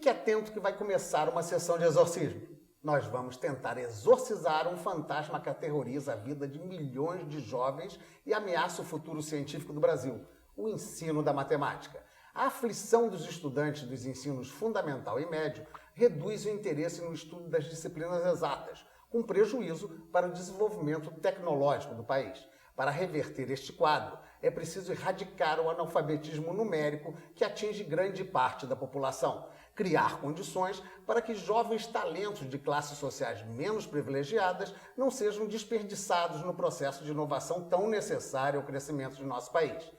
Fique atento que vai começar uma sessão de exorcismo. Nós vamos tentar exorcizar um fantasma que aterroriza a vida de milhões de jovens e ameaça o futuro científico do Brasil, o ensino da matemática. A aflição dos estudantes dos ensinos fundamental e médio reduz o interesse no estudo das disciplinas exatas, com prejuízo para o desenvolvimento tecnológico do país. Para reverter este quadro, é preciso erradicar o analfabetismo numérico que atinge grande parte da população, criar condições para que jovens talentos de classes sociais menos privilegiadas não sejam desperdiçados no processo de inovação tão necessário ao crescimento de nosso país.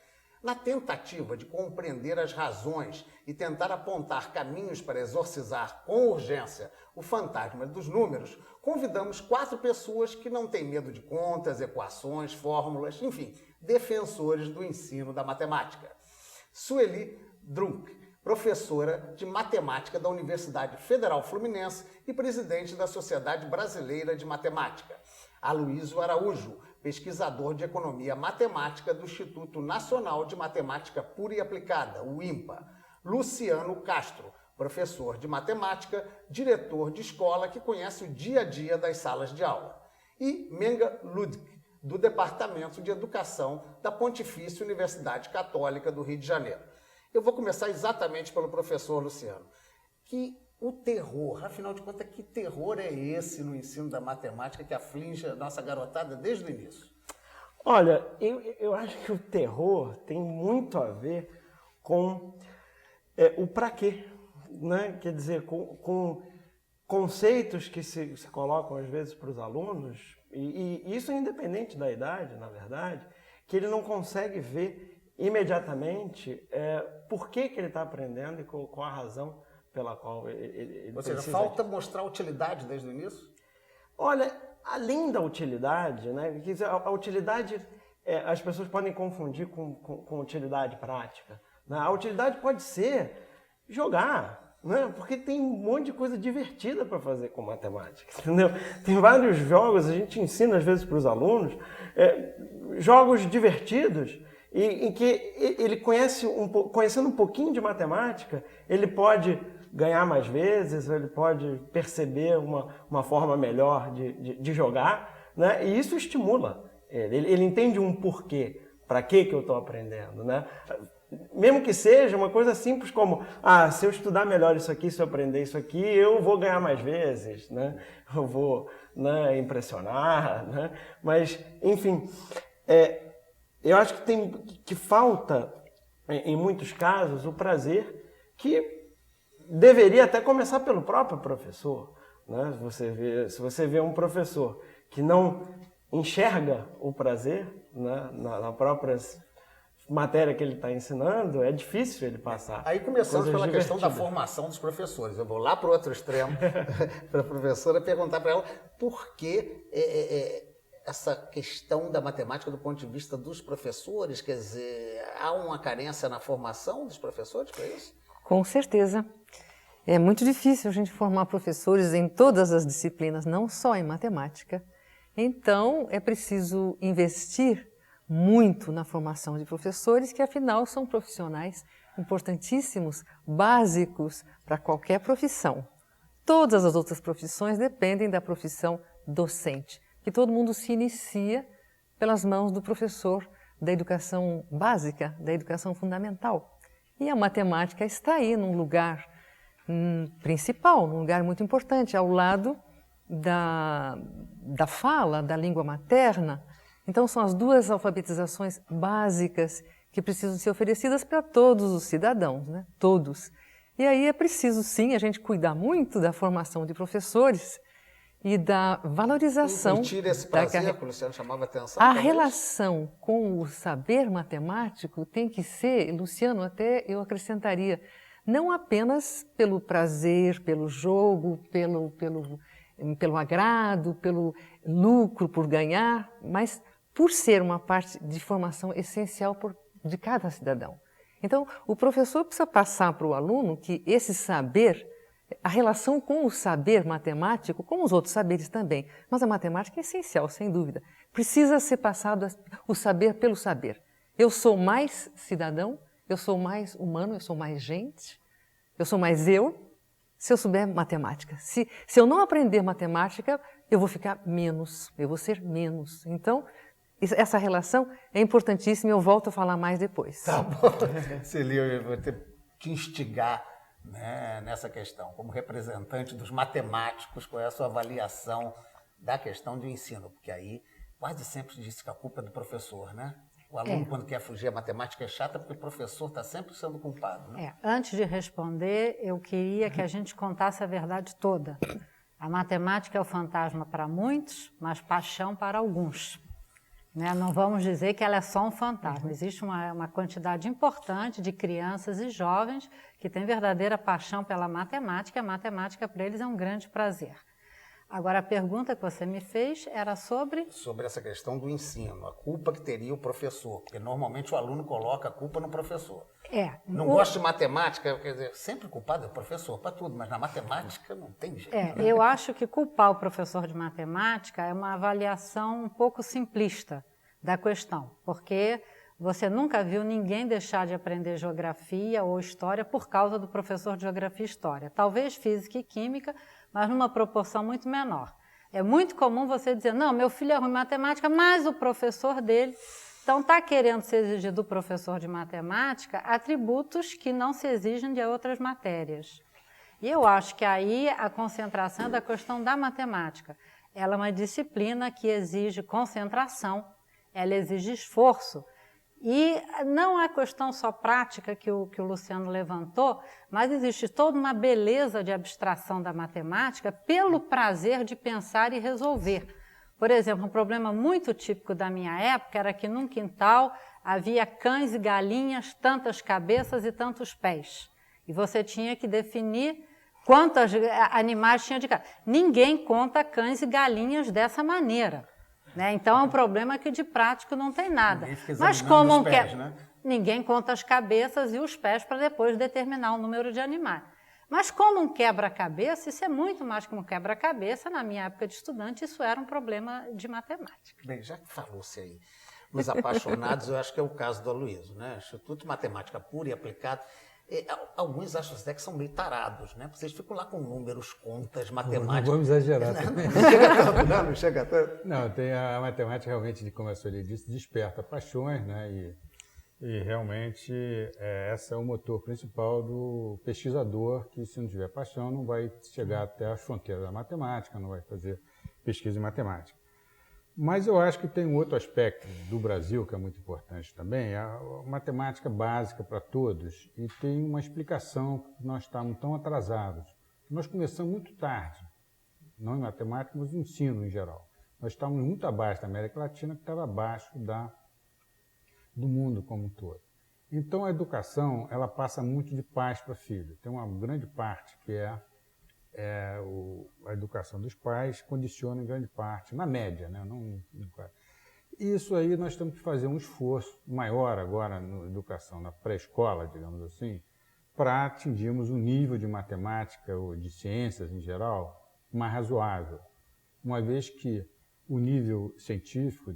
Na tentativa de compreender as razões e tentar apontar caminhos para exorcizar com urgência o fantasma dos números, convidamos 4 pessoas que não têm medo de contas, equações, fórmulas, enfim, defensores do ensino da matemática. Sueli Drunk, professora de matemática da Universidade Federal Fluminense e presidente da Sociedade Brasileira de Matemática. Aloísio Araújo, pesquisador de Economia Matemática do Instituto Nacional de Matemática Pura e Aplicada, o INPA. Luciano Castro, professor de matemática, diretor de escola que conhece o dia a dia das salas de aula. E Menga Ludwig, do Departamento de Educação da Pontifícia Universidade Católica do Rio de Janeiro. Eu vou começar exatamente pelo professor Luciano. O terror, afinal de contas, que terror é esse no ensino da matemática que aflige a nossa garotada desde o início? Olha, eu acho que o terror tem muito a ver com o pra quê, né? Quer dizer, com conceitos que se colocam às vezes para os alunos, e isso é independente da idade, na verdade, que ele não consegue ver imediatamente por que ele está aprendendo e qual a razão pela qual ele Ou seja, falta mostrar utilidade desde o início? Olha, além da utilidade, né? A utilidade, as pessoas podem confundir com utilidade prática. Né? A utilidade pode ser jogar, né? Porque tem um monte de coisa divertida para fazer com matemática, entendeu? Tem vários jogos, a gente ensina às vezes para os alunos, jogos divertidos, em que ele conhecendo um pouquinho de matemática, ele pode ganhar mais vezes, ele pode perceber uma forma melhor de jogar, né? E isso estimula ele. Ele entende um porquê, para que eu estou aprendendo, né? Mesmo que seja uma coisa simples como, se eu estudar melhor isso aqui, se eu aprender isso aqui, eu vou ganhar mais vezes, né? Eu vou, né, impressionar, né? Mas, enfim, eu acho que falta, em muitos casos, o prazer que deveria até começar pelo próprio professor, né? Se você vê um professor que não enxerga o prazer, né, na própria matéria que ele está ensinando, é difícil ele passar. Aí começamos pela questão da formação dos professores. Eu vou lá para o outro extremo, para a professora, perguntar para ela por que essa questão da matemática do ponto de vista dos professores. Quer dizer, há uma carência na formação dos professores para isso? Com certeza. É muito difícil a gente formar professores em todas as disciplinas, não só em matemática. Então, é preciso investir muito na formação de professores, que afinal são profissionais importantíssimos, básicos para qualquer profissão. Todas as outras profissões dependem da profissão docente, que todo mundo se inicia pelas mãos do professor da educação básica, da educação fundamental. E a matemática está aí num lugar principal, num lugar muito importante, ao lado da fala, da língua materna. Então são as duas alfabetizações básicas que precisam ser oferecidas para todos os cidadãos, né? Todos. E aí é preciso sim a gente cuidar muito da formação de professores e da valorização. E tira esse prazer que o Luciano chamava a atenção. A relação com o saber matemático tem que ser, Luciano, até eu acrescentaria, não apenas pelo prazer, pelo jogo, pelo agrado, pelo lucro, por ganhar, mas por ser uma parte de formação essencial de cada cidadão. Então, o professor precisa passar para o aluno que esse saber, a relação com o saber matemático, como os outros saberes também, mas a matemática é essencial, sem dúvida. Precisa ser passado o saber pelo saber. Eu sou mais cidadão, eu sou mais humano, eu sou mais gente, eu sou mais eu, se eu souber matemática. Se eu não aprender matemática, eu vou ficar menos, eu vou ser menos. Então, essa relação é importantíssima e eu volto a falar mais depois. Tá bom. Celi, eu vou ter que te instigar, né, nessa questão. Como representante dos matemáticos, qual é a sua avaliação da questão do ensino? Porque aí quase sempre se diz que a culpa é do professor, né? O aluno, quando quer fugir, a matemática é chata porque o professor está sempre sendo culpado, né? Antes de responder, eu queria que a gente contasse a verdade toda. A matemática é o fantasma para muitos, mas paixão para alguns. Né? Não vamos dizer que ela é só um fantasma. Existe uma quantidade importante de crianças e jovens que têm verdadeira paixão pela matemática. A matemática para eles é um grande prazer. Agora, a pergunta que você me fez era sobre... Sobre essa questão do ensino, a culpa que teria o professor, porque normalmente o aluno coloca a culpa no professor. Não gosta de matemática, quer dizer, sempre culpado é o professor para tudo, mas na matemática não tem jeito. Né? Eu acho que culpar o professor de matemática é uma avaliação um pouco simplista da questão, porque você nunca viu ninguém deixar de aprender geografia ou história por causa do professor de geografia e história. Talvez física e química, mas numa proporção muito menor. É muito comum você dizer, não, meu filho é ruim em matemática, mas o professor dele... Então, está querendo se exigir do professor de matemática atributos que não se exigem de outras matérias. E eu acho que aí a concentração é da questão da matemática. Ela é uma disciplina que exige concentração, ela exige esforço. E não é questão só prática que o Luciano levantou, mas existe toda uma beleza de abstração da matemática pelo prazer de pensar e resolver. Por exemplo, um problema muito típico da minha época era que num quintal havia cães e galinhas, tantas cabeças e tantos pés. E você tinha que definir quantos animais tinha de cada. Ninguém conta cães e galinhas dessa maneira. Né? Então é um problema que de prático não tem nada. Mas como ninguém conta as cabeças e os pés para depois determinar o número de animais. Mas como um quebra-cabeça, isso é muito mais que um quebra-cabeça. Na minha época de estudante, isso era um problema de matemática. Bem, já que falou-se aí nos apaixonados, eu acho que é o caso do Aloysio, né? Instituto de Matemática Pura e Aplicada. Alguns acham até que são meio tarados, né? Vocês ficam lá com números, contas, matemática. Não vamos exagerar também. Não chega tanto, não chega tanto. Não, tem a matemática realmente, como a Sueli disse, desperta paixões, né? E realmente esse é o motor principal do pesquisador, que se não tiver paixão não vai chegar até as fronteiras da matemática, não vai fazer pesquisa em matemática. Mas eu acho que tem um outro aspecto do Brasil que é muito importante também, a matemática básica para todos, e tem uma explicação que nós estamos tão atrasados. Nós começamos muito tarde, não em matemática, mas no ensino em geral. Nós estávamos muito abaixo da América Latina, que estava abaixo do mundo como um todo. Então a educação, ela passa muito de pais para filho. Tem uma grande parte que a educação dos pais condiciona em grande parte, na média, né? Isso aí nós temos que fazer um esforço maior agora na educação, na pré-escola, digamos assim, para atingirmos um nível de matemática ou de ciências em geral mais razoável, uma vez que o nível científico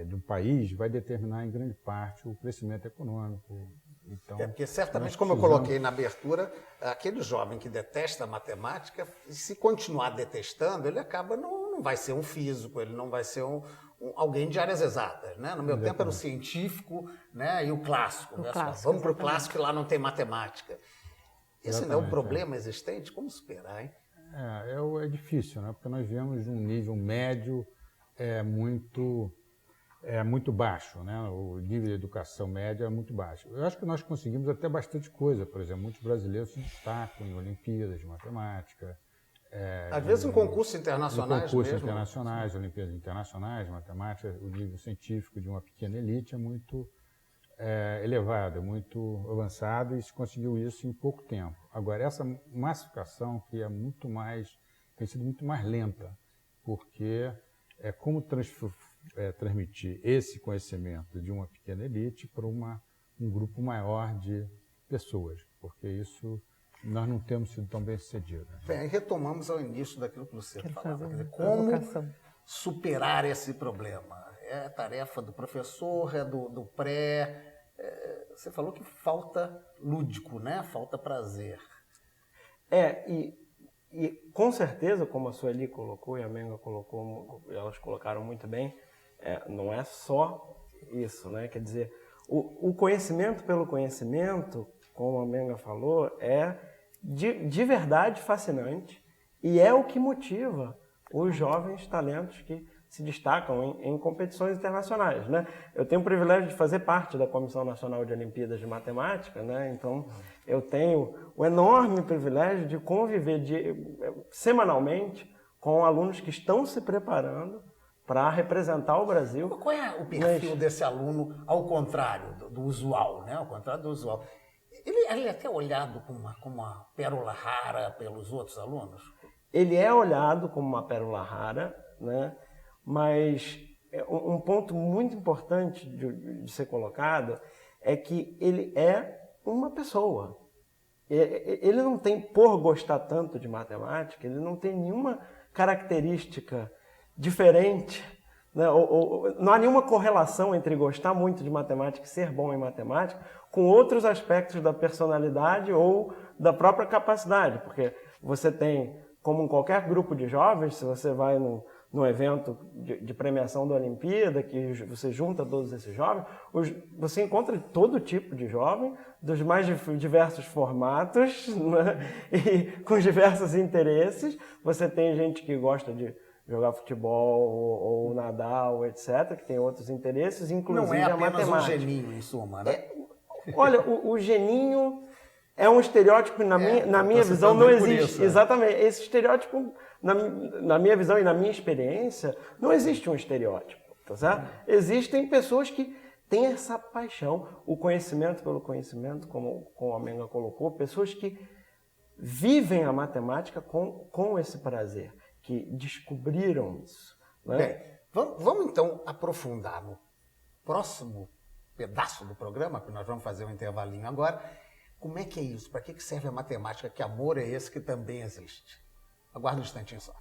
do país vai determinar em grande parte o crescimento econômico. Então, porque certamente, como eu coloquei na abertura, aquele jovem que detesta matemática, se continuar detestando, ele acaba não vai ser um físico, ele não vai ser alguém de áreas exatas, né? No meu tempo era o científico, né? E o clássico. Vamos para o clássico e lá não tem matemática. Esse não é um problema existente? Como superar, hein? É difícil, né? Porque nós vemos um nível médio muito baixo, né? O nível de educação média é muito baixo. Eu acho que nós conseguimos até bastante coisa. Por exemplo, muitos brasileiros se destacam em Olimpíadas de Matemática. Às vezes em concursos internacionais mesmo. Concursos internacionais, Olimpíadas internacionais de Matemática, o nível científico de uma pequena elite é muito elevado, é muito avançado e se conseguiu isso em pouco tempo. Agora, essa massificação que tem sido muito mais lenta, porque como transmitir esse conhecimento de uma pequena elite para um grupo maior de pessoas, porque isso nós não temos sido tão bem sucedidos. Bem, aí retomamos ao início daquilo que você falava. Como superar esse problema? É tarefa do professor, do pré. Você falou que falta lúdico, né? Falta prazer. E com certeza, como a Sueli colocou e a Menga colocou, elas colocaram muito bem, não é só isso, né? Quer dizer, o conhecimento pelo conhecimento, como a Menga falou, é de verdade fascinante e é o que motiva os jovens talentos que se destacam em competições internacionais, né? Eu tenho o privilégio de fazer parte da Comissão Nacional de Olimpíadas de Matemática, né? Então, eu tenho o enorme privilégio de conviver semanalmente com alunos que estão se preparando para representar o Brasil. Qual é o perfil desse aluno ao contrário do usual, né? Ao contrário do usual. Ele é até olhado como uma pérola rara pelos outros alunos? Ele é olhado como uma pérola rara, né? Mas um ponto muito importante de ser colocado é que ele é uma pessoa. Ele não tem, por gostar tanto de matemática, ele não tem nenhuma característica diferente, né? Não há nenhuma correlação entre gostar muito de matemática e ser bom em matemática com outros aspectos da personalidade ou da própria capacidade, porque você tem, como em qualquer grupo de jovens, se você vai num evento de premiação da Olimpíada, que você junta todos esses jovens, você encontra todo tipo de jovem, dos mais diversos formatos, né? E com diversos interesses. Você tem gente que gosta de jogar futebol ou nadar, ou etc., que tem outros interesses, inclusive a matemática. Não é apenas um geninho, em suma, né? Olha, o geninho é um estereótipo, na minha visão, não existe. Isso, Exatamente. Esse estereótipo, na minha visão e na minha experiência, não existe um estereótipo, tá certo? Existem pessoas que têm essa paixão, o conhecimento pelo conhecimento, como a Menga colocou, pessoas que vivem a matemática com esse prazer, que descobriram isso, né? Bem, vamos então aprofundar no próximo pedaço do programa, que nós vamos fazer um intervalinho agora. Como é que é isso? Para que serve a matemática? Que amor é esse que também existe? Aguarde um instantinho só.